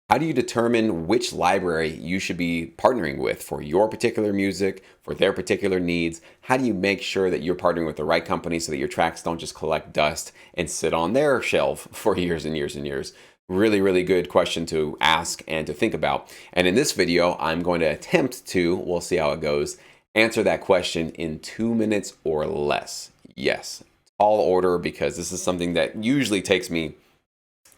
How do you determine which library you should be partnering with for your particular music, for their particular needs? How do you make sure that you're partnering with the right company so that your tracks don't just collect dust and sit on their shelf for years and years and years? Really, really good question to ask and to think about. And in this video, I'm going to attempt to, we'll see how it goes, answer that question in 2 minutes or less. Yes, tall order, because this is something that usually takes me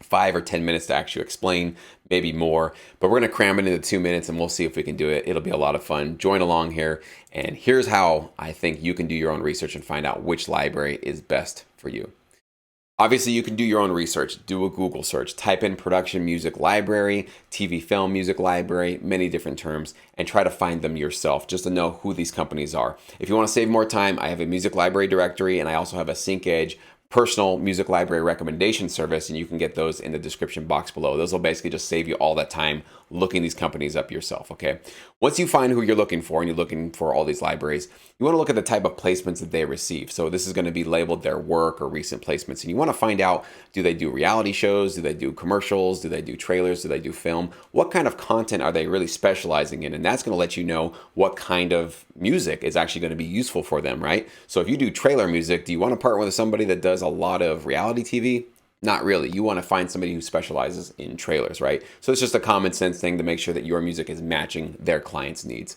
5 or 10 minutes to actually explain, maybe more, but we're going to cram it into 2 minutes and we'll see if we can do it. It'll be a lot of fun. Join along here. And here's how I think you can do your own research and find out which library is best for you. Obviously, you can do your own research. Do a Google search. Type in production music library, TV film music library, many different terms, and try to find them yourself just to know who these companies are. If you want to save more time, I have a music library directory and I also have a SyncEdge personal music library recommendation service, and you can get those in the description box below. Those will basically just save you all that time looking these companies up yourself, okay? Once you find who you're looking for and you're looking for all these libraries, you want to look at the type of placements that they receive. So this is going to be labeled their work or recent placements, and you want to find out, do they do reality shows? Do they do commercials? Do they do trailers? Do they do film? What kind of content are they really specializing in? And that's going to let you know what kind of music is actually going to be useful for them, right? So if you do trailer music, do you want to partner with somebody that does a lot of reality TV? Not really. You want to find somebody who specializes in trailers, right? So it's just a common sense thing to make sure that your music is matching their clients' needs.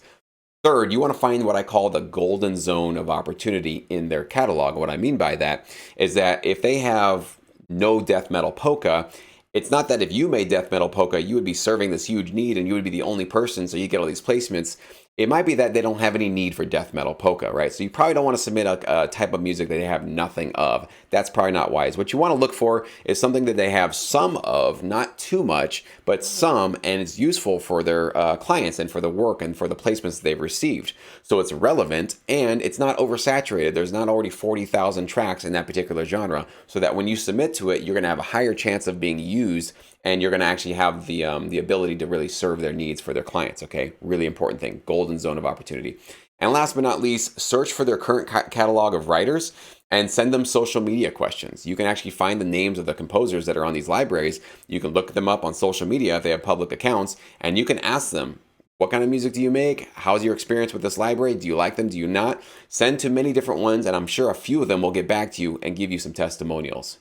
Third, you want to find what I call the golden zone of opportunity in their catalog. What I mean by that is that if they have no death metal polka, it's not that if you made death metal polka, you would be serving this huge need and you would be the only person, so you get all these placements. It might be that they don't have any need for death metal polka, right? So you probably don't want to submit a type of music that they have nothing of. That's probably not wise. What you want to look for is something that they have some of, not too much, but some, and it's useful for their clients and for the work and for the placements they've received. So it's relevant and it's not oversaturated. There's not already 40,000 tracks in that particular genre, so that when you submit to it, you're going to have a higher chance of being used, and you're going to actually have the ability to really serve their needs for their clients, okay? Really important thing, golden zone of opportunity. And last but not least, search for their current catalog of writers and send them social media questions. You can actually find the names of the composers that are on these libraries. You can look them up on social media if they have public accounts, and you can ask them, what kind of music do you make? How's your experience with this library? Do you like them? Do you not? Send to many different ones, and I'm sure a few of them will get back to you and give you some testimonials.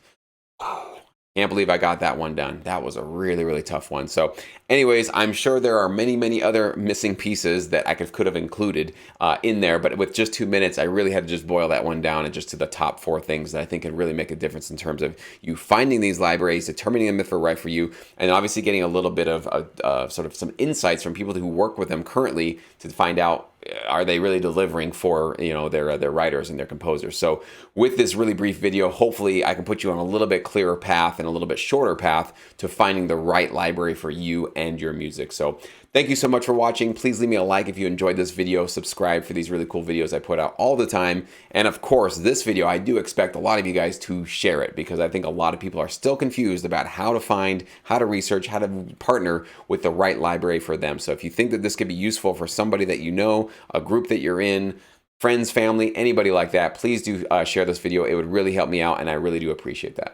Can't believe I got that one done. That was a really, really tough one. So anyways, I'm sure there are many, many other missing pieces that I could have included in there. But with just 2 minutes, I really had to just boil that one down and just to the top 4 things that I think can really make a difference in terms of you finding these libraries, determining them if they're right for you, and obviously getting a little bit of sort of some insights from people who work with them currently to find out, are they really delivering for their writers and their composers. So with this really brief video, hopefully I can put you on a little bit clearer path and a little bit shorter path to finding the right library for you and your music. So thank you so much for watching. Please leave me a like if you enjoyed this video. Subscribe for these really cool videos I put out all the time. And of course, this video, I do expect a lot of you guys to share it, because I think a lot of people are still confused about how to find, how to research, how to partner with the right library for them. So if you think that this could be useful for somebody that you know, a group that you're in, friends, family, anybody like that, please do share this video. It would really help me out, and I really do appreciate that.